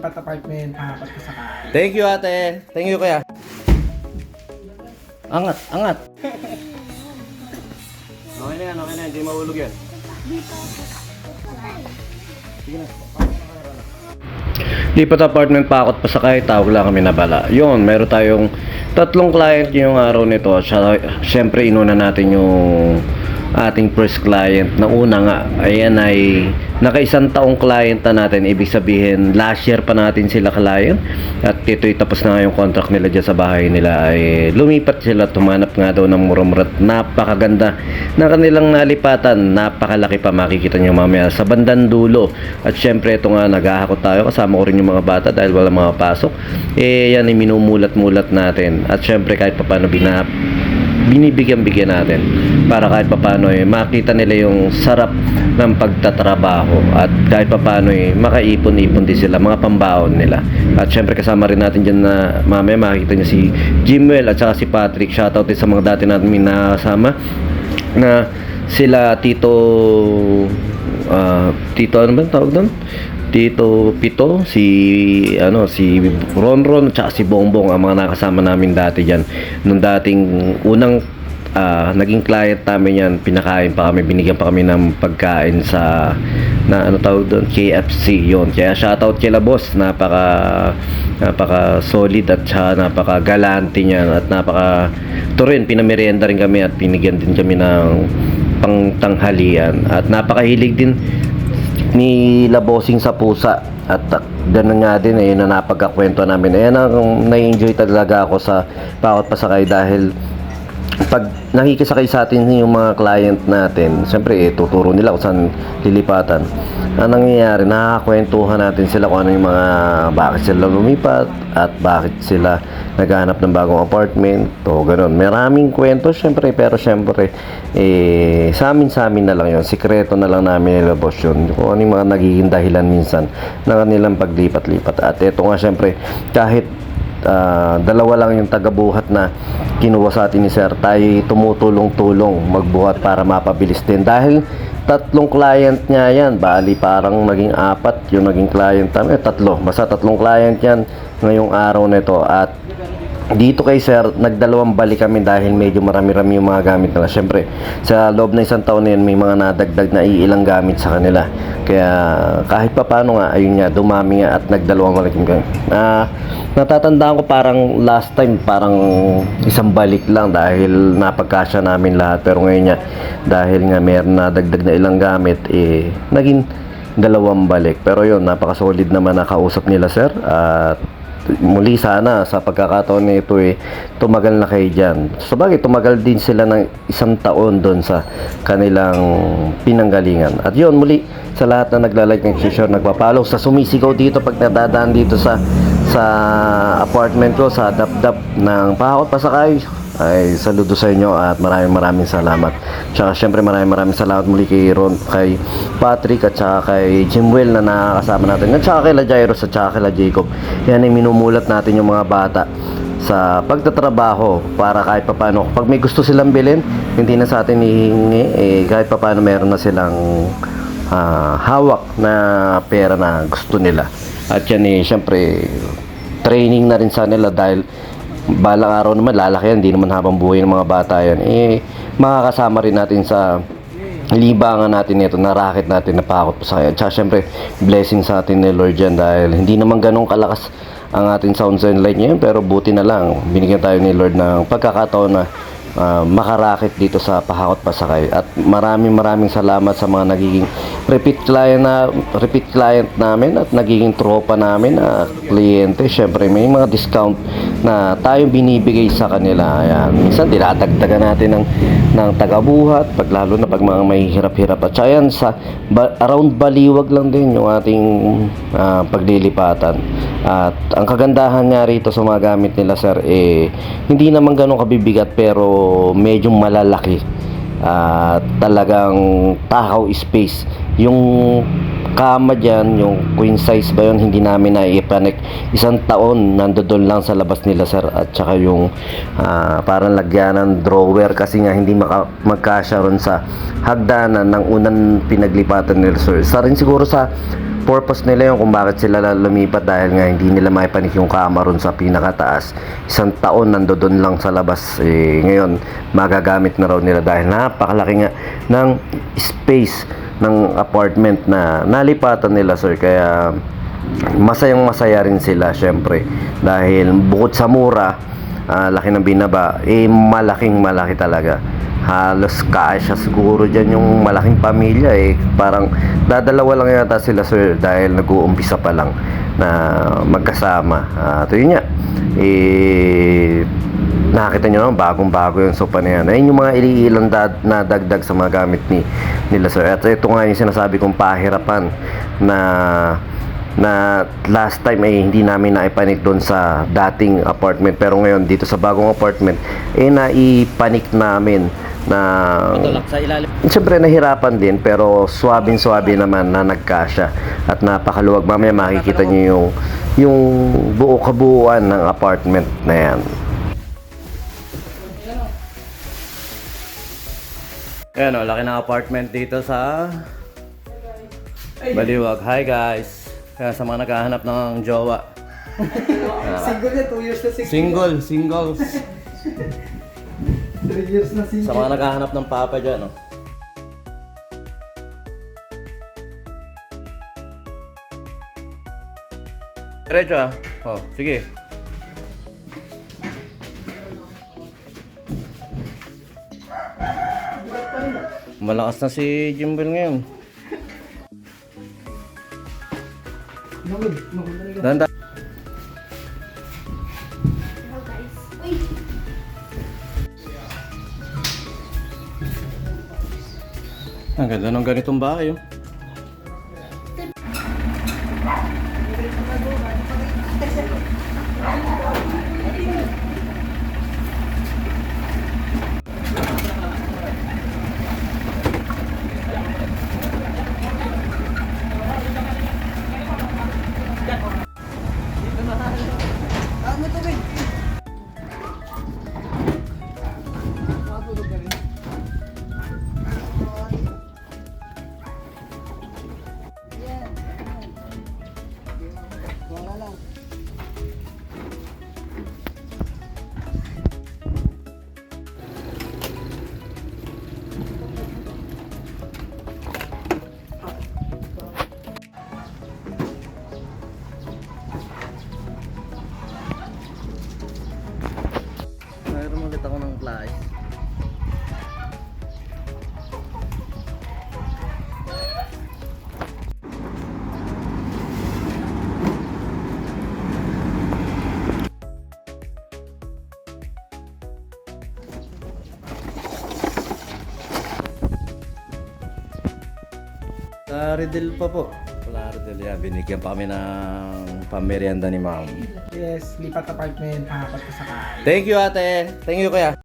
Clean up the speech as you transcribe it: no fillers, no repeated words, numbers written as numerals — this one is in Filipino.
Apartment, apat ka sa kaya. Thank you, ate. Thank you, kuya. Angat, angat. Okay na yan, okay na yan. Hindi mahulog yan. Sige na. Lipat apartment, pakot pa sa kahit tawag lang kami na bala. Yun, meron tayong 3 client yung araw nito. Siyempre, inuna natin yung ating first client na una nga. Ayan ay naka-1 taong client na natin. Ibig sabihin, last year pa natin sila client. At ito'y tapos na nga yung contract nila dyan sa bahay nila. Ay lumipat sila, tumanap nga daw ng mura-murat. Napakaganda na kanilang nalipatan. Napakalaki pa, makikita nyo mamaya sa bandang dulo. At syempre, ito nga, naghahakot tayo. Kasama ko rin yung mga bata dahil wala mga pasok. Yan ay minumulat-mulat natin. At syempre, kahit pa paano binibigyan-bigyan natin para kahit papaano makita nila yung sarap ng pagtatrabaho at kahit papaano makaipon-ipon din sila, mga pambaon nila. At syempre kasama rin natin dyan na mamaya makikita niya si Jimwell at saka si Patrick. Shoutout din sa mga dati natin minasama na sila Tito ano ba tawag doon? Tito Pito, si Ronron at saka si Bongbong, ang mga nakasama namin dati diyan. Nung dating unang naging client namin yan, pinakain pa kami, binigyan pa kami ng pagkain sa KFC yon. Kaya shoutout kila boss, napaka solid at saka napaka galante niya at napaka rin, pinamerienda rin kami at pinigyan din kami ng pangtanghalian at napakahilig din ni Labosing sa pusa at ganun nga din na napagkakwento namin. Ayan ang na-enjoy talaga ako sa Pakot Pasakay dahil pag nakikisakay sa atin yung mga client natin, siyempre tuturo nila kung saan lilipatan. Ang nangyayari, nakakakwentuhan natin sila kung ano yung mga bakit sila lumipat at bakit sila naghahanap ng bagong apartment o ganun. Maraming kwento syempre, pero syempre sa amin na lang yun, sikreto na lang namin nila boss yun, kung ano yung mga nagiging dahilan minsan ng kanilang paglipat-lipat. At ito nga syempre, kahit dalawa lang yung tagabuhat na kinuha sa atin ni Sir, tayo tumutulong-tulong magbuhat para mapabilis din dahil 3 client niya yan, bali parang naging 4 yung naging client namin, 3, basta 3 client yan ngayong araw nito. At dito kay Sir, nagdalawang balik kami dahil medyo marami-rami yung mga gamit nila. Siyempre, sa loob na 1 taon na yun, may mga nadagdag na iilang gamit sa kanila. Kaya kahit pa paano nga, ayun nga, dumami nga at nagdalawang balik kami. Natatandaan ko parang last time, parang 1 balik lang dahil napagkasya namin lahat. Pero ngayon nga, dahil nga meron nadagdag na ilang gamit, naging 2 balik. Pero yun, napakasolid naman nakausap nila Sir. At muli sana sa pagkakataon na ito tumagal na kayo dyan. Sabagay, tumagal din sila ng 1 taon doon sa kanilang pinanggalingan. At yun, muli sa lahat na nagla-like, nag-share, nagpa-follow, sa sumisigaw dito pag nadadaan dito sa apartment ko, sa dap-dap ng Pakot Pasakay, ay saludo sa inyo at maraming salamat. Tsaka syempre maraming salamat muli kay Patrick at saka kay Jimwell na nakakasama natin at saka kay Jairus at saka kay Jacob. Yan ay minumulat natin yung mga bata sa pagtatrabaho para kahit papano pag may gusto silang bilhin, hindi na sa atin hihingi, kahit papano meron na silang hawak na pera na gusto nila. At yan syempre training na rin sa nila dahil balang araw naman lalaki yan, hindi naman habang buhay ng mga bata yan, makakasama rin natin sa libangan natin nito na racket natin na Pakot Pasakay. At saka syempre blessing sa atin ni Lord yan dahil hindi naman ganong kalakas ang ating sounds and light ngayon, pero buti na lang binigyan tayo ni Lord ng pagkakataon na makaraket dito sa Pakot Pasakay. At maraming salamat sa mga nagiging repeat client namin at nagiging tropa namin na kliyente. Syempre may mga discount na tayong binibigay sa kanila. Ayan, minsan dinadagdagan natin ng tagabuhat lalo na pag mga may hirap-hirap. At yan sa around Baliwag lang din yung ating paglilipatan. At ang kagandahan nga rito sa mga gamit nila Sir, hindi naman ganun kabibigat pero medyo malalaki. Talagang takaw space yung kama dyan, yung queen size ba yun, hindi namin naipanik. 1 taon nandoon lang sa labas nila sir, at saka yung parang lagyan ng drawer kasi nga hindi magkasya ron sa hagdanan ng unang pinaglipatan nila sir. Isa rin siguro sa purpose nila yung kung bakit sila lumipat, dahil nga hindi nila maipanik yung kama ron sa pinakataas. 1 taon nandoon lang sa labas, ngayon magagamit na raw nila dahil napakalaki nga ng space ng apartment na nalipatan nila sir. Kaya masayang masaya rin sila syempre, dahil bukod sa mura, laki ng binaba, malaking malaki talaga. Halos kasya siguro dyan yung malaking pamilya, parang dadalawa lang yata sila sir, dahil nag-uumpisa pa lang na magkasama. At yun nga, nakakita nyo naman bagong bago yung sopa na yan. Ayun yung mga iliilang na dagdag sa mga gamit nila sir. At ito nga yung sinasabi kong pahirapan na last time hindi namin naipanik doon sa dating apartment, pero ngayon dito sa bagong apartment naipanik namin na sa ilalim. Siyempre nahirapan din, pero swabing-swabe naman na nagkasya at napakaluwag. Mamaya makikita nyo yung buo kabuuan ng apartment na yan. Ayan o, laki ng apartment dito sa Baliwag. Hi guys! Kaya sa mga naghahanap ng jowa. Single na, 2 years na Singles. 3 years na single. Sa mga naghahanap ng papa dyan, no? Diretso ah. Oh, sige. Malakas na si Jimbel ngayon. Danda. Ang ganda ng ganitong bahay, oh. Mayroon ulit ako ng flies. Plaridel pa po. Plaridel yan. Binigyan pa kami ng pamerienda ni ma'am. Yes, lipat apartment, apat ka sakay. Thank you ate. Thank you kuya.